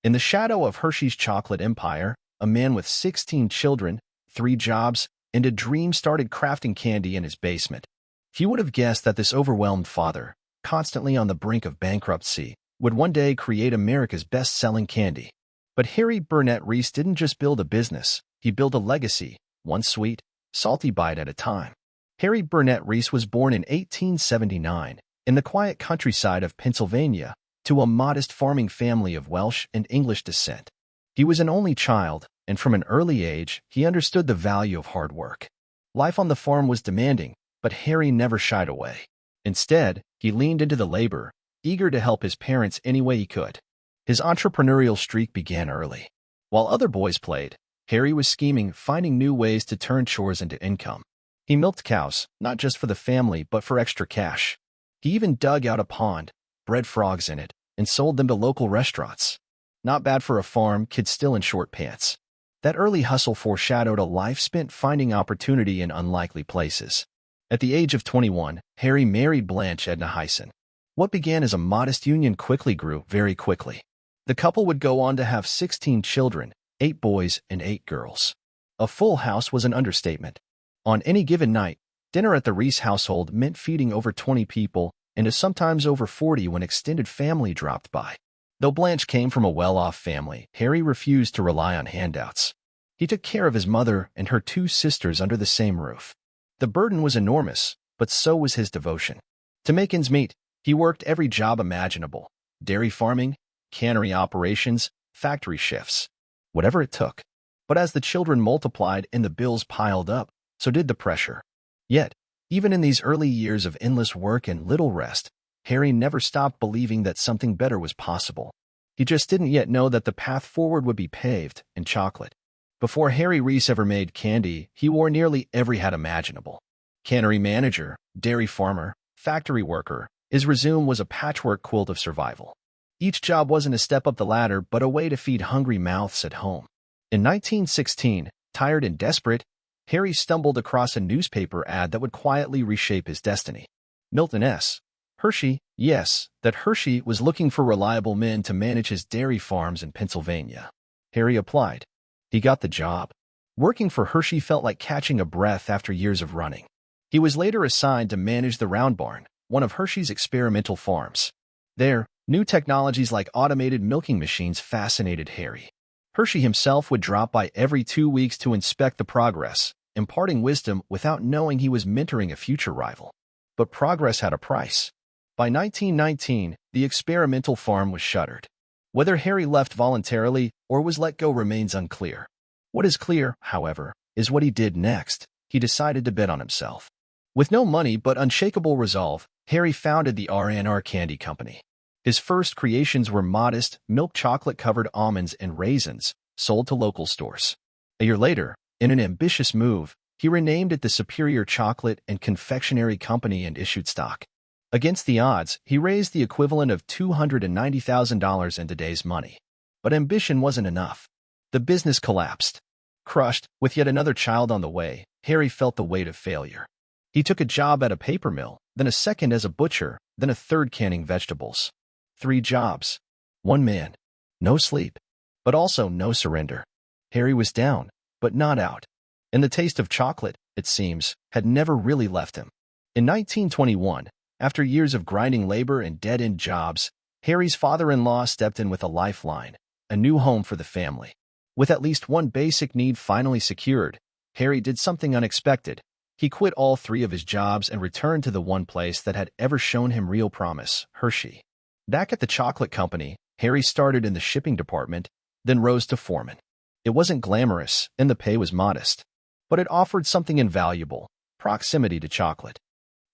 In the shadow of Hershey's chocolate empire, a man with 16 children, 3 jobs, and a dream started crafting candy in his basement. Few would have guessed that this overwhelmed father, constantly on the brink of bankruptcy, would one day create America's best-selling candy. But Harry Reese didn't just build a business, he built a legacy, one sweet, salty bite at a time. Harry Reese was born in 1879 in the quiet countryside of Pennsylvania to a modest farming family of Welsh and English descent. He was an only child, and from an early age, he understood the value of hard work. Life on the farm was demanding, but Harry never shied away. Instead, he leaned into the labor, eager to help his parents any way he could. His entrepreneurial streak began early. While other boys played, Harry was scheming, finding new ways to turn chores into income. He milked cows, not just for the family, but for extra cash. He even dug out a pond, bred frogs in it, and sold them to local restaurants. Not bad for a farm kid still in short pants. That early hustle foreshadowed a life spent finding opportunity in unlikely places. At the age of 21, Harry married Blanche Edna Hyson. What began as a modest union quickly grew very quickly. The couple would go on to have 16 children, 8 boys and 8 girls. A full house was an understatement. On any given night, dinner at the Reese household meant feeding over 20 people and sometimes over 40 when extended family dropped by. Though Blanche came from a well-off family, Harry refused to rely on handouts. He took care of his mother and her 2 sisters under the same roof. The burden was enormous, but so was his devotion. To make ends meet, he worked every job imaginable: dairy farming, cannery operations, factory shifts, whatever it took. But as the children multiplied and the bills piled up, so did the pressure. Yet, even in these early years of endless work and little rest, Harry never stopped believing that something better was possible. He just didn't yet know that the path forward would be paved in chocolate. Before Harry Reese ever made candy, he wore nearly every hat imaginable. Cannery manager, dairy farmer, factory worker, his resume was a patchwork quilt of survival. Each job wasn't a step up the ladder, but a way to feed hungry mouths at home. In 1916, tired and desperate, Harry stumbled across a newspaper ad that would quietly reshape his destiny. Milton S. Hershey, yes, that Hershey was looking for reliable men to manage his dairy farms in Pennsylvania. Harry applied. He got the job. Working for Hershey felt like catching a breath after years of running. He was later assigned to manage the Round Barn, one of Hershey's experimental farms. There, new technologies like automated milking machines fascinated Harry. Hershey himself would drop by every 2 weeks to inspect the progress, imparting wisdom without knowing he was mentoring a future rival. But progress had a price. By 1919, the experimental farm was shuttered. Whether Harry left voluntarily or was let go remains unclear. What is clear, however, is what he did next. He decided to bet on himself. With no money but unshakable resolve, Harry founded the R&R Candy Company. His first creations were modest, milk chocolate-covered almonds and raisins, sold to local stores. A year later, in an ambitious move, he renamed it the Superior Chocolate and Confectionery Company and issued stock. Against the odds, he raised the equivalent of $290,000 in today's money. But ambition wasn't enough. The business collapsed. Crushed, with yet another child on the way, Harry felt the weight of failure. He took a job at a paper mill, then a second as a butcher, then a third canning vegetables. 3 jobs. 1 man. No sleep. But also no surrender. Harry was down, but not out. And the taste of chocolate, it seems, had never really left him. In 1921, after years of grinding labor and dead-end jobs, Harry's father-in-law stepped in with a lifeline, a new home for the family. With at least one basic need finally secured, Harry did something unexpected. He quit all 3 of his jobs and returned to the one place that had ever shown him real promise, Hershey. Back at the chocolate company, Harry started in the shipping department, then rose to foreman. It wasn't glamorous, and the pay was modest. But it offered something invaluable: proximity to chocolate.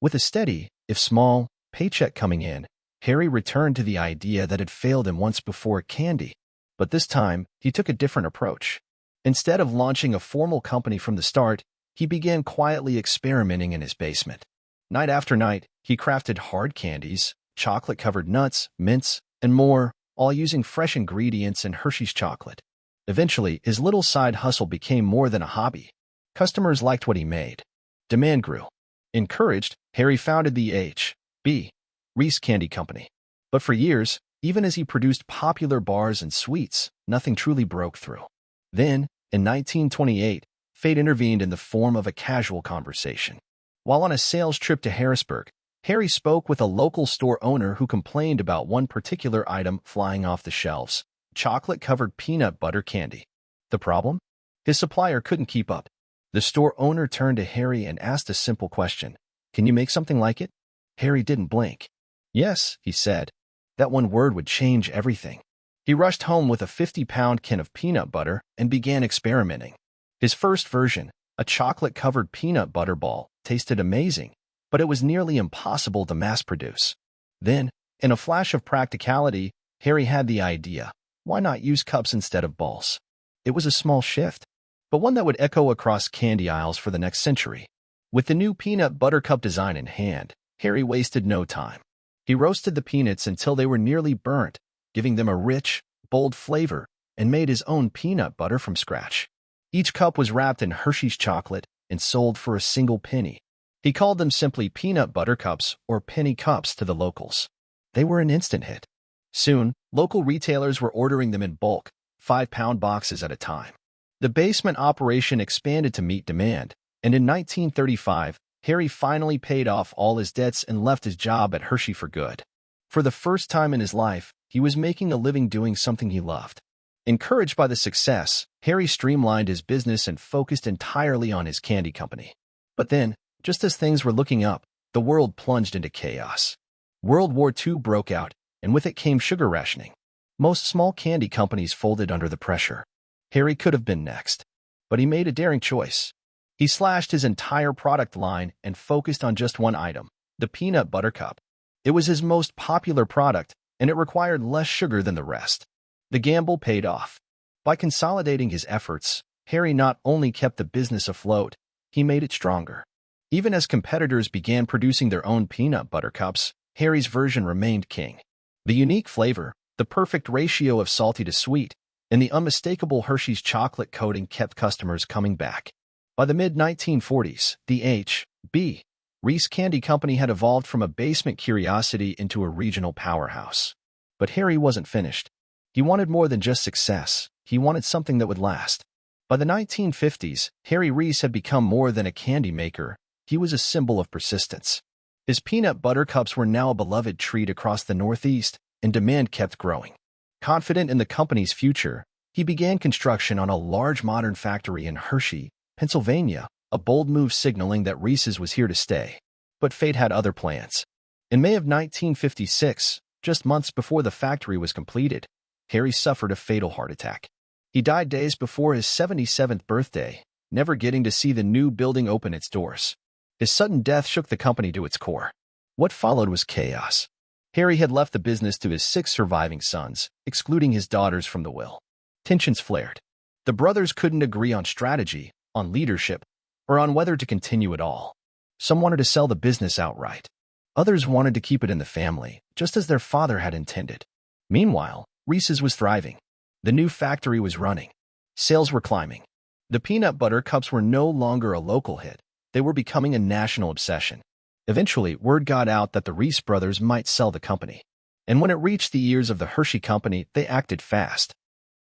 With a steady, if small, paycheck coming in, Harry returned to the idea that had failed him once before: candy. But this time, he took a different approach. Instead of launching a formal company from the start, he began quietly experimenting in his basement. Night after night, he crafted hard candies, chocolate-covered nuts, mints, and more, all using fresh ingredients and Hershey's chocolate. Eventually, his little side hustle became more than a hobby. Customers liked what he made. Demand grew. Encouraged, Harry founded the H.B. Reese Candy Company. But for years, Even as he produced popular bars and sweets, nothing truly broke through. Then, in 1928, fate intervened in the form of a casual conversation. While on a sales trip to Harrisburg, Harry spoke with a local store owner who complained about one particular item flying off the shelves: chocolate-covered peanut butter candy. The problem? His supplier couldn't keep up. The store owner turned to Harry and asked a simple question: "Can you make something like it?" Harry didn't blink. "Yes," he said. That one word would change everything. He rushed home with a 50-pound can of peanut butter and began experimenting. His first version, a chocolate-covered peanut butter ball, tasted amazing, but it was nearly impossible to mass-produce. Then, in a flash of practicality, Harry had the idea: why not use cups instead of balls? It was a small shift, but one that would echo across candy aisles for the next century. With the new peanut butter cup design in hand, Harry wasted no time. He roasted the peanuts until they were nearly burnt, giving them a rich, bold flavor, and made his own peanut butter from scratch. Each cup was wrapped in Hershey's chocolate and sold for a single penny. He called them simply peanut butter cups or penny cups to the locals. They were an instant hit. Soon, local retailers were ordering them in bulk, 5-pound boxes at a time. The basement operation expanded to meet demand, and in 1935, Harry finally paid off all his debts and left his job at Hershey for good. For the first time in his life, he was making a living doing something he loved. Encouraged by the success, Harry streamlined his business and focused entirely on his candy company. But then, just as things were looking up, the world plunged into chaos. World War II broke out, and with it came sugar rationing. Most small candy companies folded under the pressure. Harry could have been next, but he made a daring choice. He slashed his entire product line and focused on just one item: the peanut butter cup. It was his most popular product, and it required less sugar than the rest. The gamble paid off. By consolidating his efforts, Harry not only kept the business afloat, he made it stronger. Even as competitors began producing their own peanut butter cups, Harry's version remained king. The unique flavor, the perfect ratio of salty to sweet, and the unmistakable Hershey's chocolate coating kept customers coming back. By the mid-1940s, the H.B. Reese Candy Company had evolved from a basement curiosity into a regional powerhouse. But Harry wasn't finished. He wanted more than just success. He wanted something that would last. By the 1950s, Harry Reese had become more than a candy maker. He was a symbol of persistence. His peanut butter cups were now a beloved treat across the Northeast, and demand kept growing. Confident in the company's future, he began construction on a large modern factory in Hershey, Pennsylvania, a bold move signaling that Reese's was here to stay. But fate had other plans. In May of 1956, just months before the factory was completed, Harry suffered a fatal heart attack. He died days before his 77th birthday, never getting to see the new building open its doors. His sudden death shook the company to its core. What followed was chaos. Harry had left the business to his 6 surviving sons, excluding his daughters from the will. Tensions flared. The brothers couldn't agree on strategy, on leadership, or on whether to continue at all. Some wanted to sell the business outright. Others wanted to keep it in the family, just as their father had intended. Meanwhile, Reese's was thriving. The new factory was running. Sales were climbing. The peanut butter cups were no longer a local hit. They were becoming a national obsession. Eventually, word got out that the Reese brothers might sell the company. And when it reached the ears of the Hershey Company, they acted fast.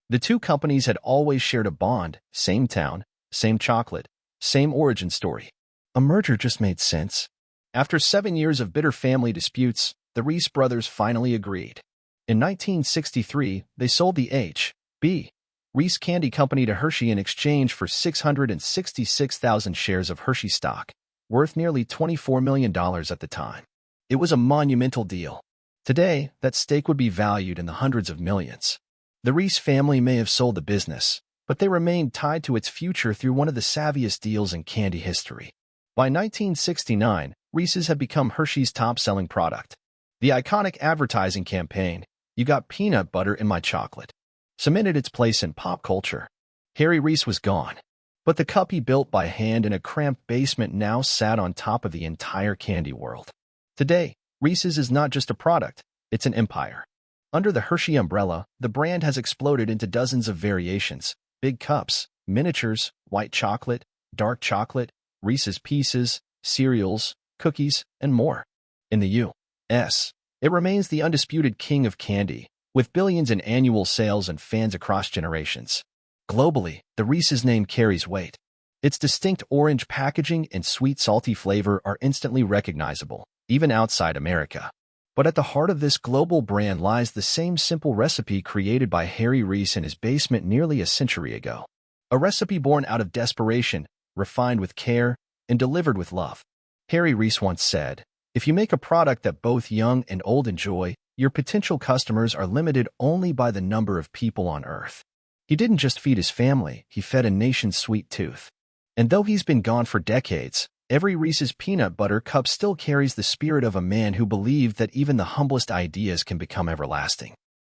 The two companies had always shared a bond: same town, same chocolate, same origin story. A merger just made sense. After 7 years of bitter family disputes, the Reese brothers finally agreed. In 1963, they sold the H.B. Reese Candy Company to Hershey in exchange for 666,000 shares of Hershey stock, worth nearly $24 million at the time. It was a monumental deal. Today, that stake would be valued in the hundreds of millions. The Reese family may have sold the business, but they remained tied to its future through one of the savviest deals in candy history. By 1969, Reese's had become Hershey's top-selling product. The iconic advertising campaign, "You Got Peanut Butter in My Chocolate," cemented its place in pop culture. Harry Reese was gone, but the cup he built by hand in a cramped basement now sat on top of the entire candy world. Today, Reese's is not just a product, it's an empire. Under the Hershey umbrella, the brand has exploded into dozens of variations: big cups, miniatures, white chocolate, dark chocolate, Reese's Pieces, cereals, cookies, and more. In the U.S., It remains the undisputed king of candy, with billions in annual sales and fans across generations. Globally, the Reese's name carries weight. Its distinct orange packaging and sweet salty flavor are instantly recognizable, even outside America. But at the heart of this global brand lies the same simple recipe created by Harry Reese in his basement nearly a century ago. A recipe born out of desperation, refined with care, and delivered with love. Harry Reese once said, "If you make a product that both young and old enjoy, your potential customers are limited only by the number of people on Earth." He didn't just feed his family, he fed a nation's sweet tooth. And though he's been gone for decades, every Reese's peanut butter cup still carries the spirit of a man who believed that even the humblest ideas can become everlasting.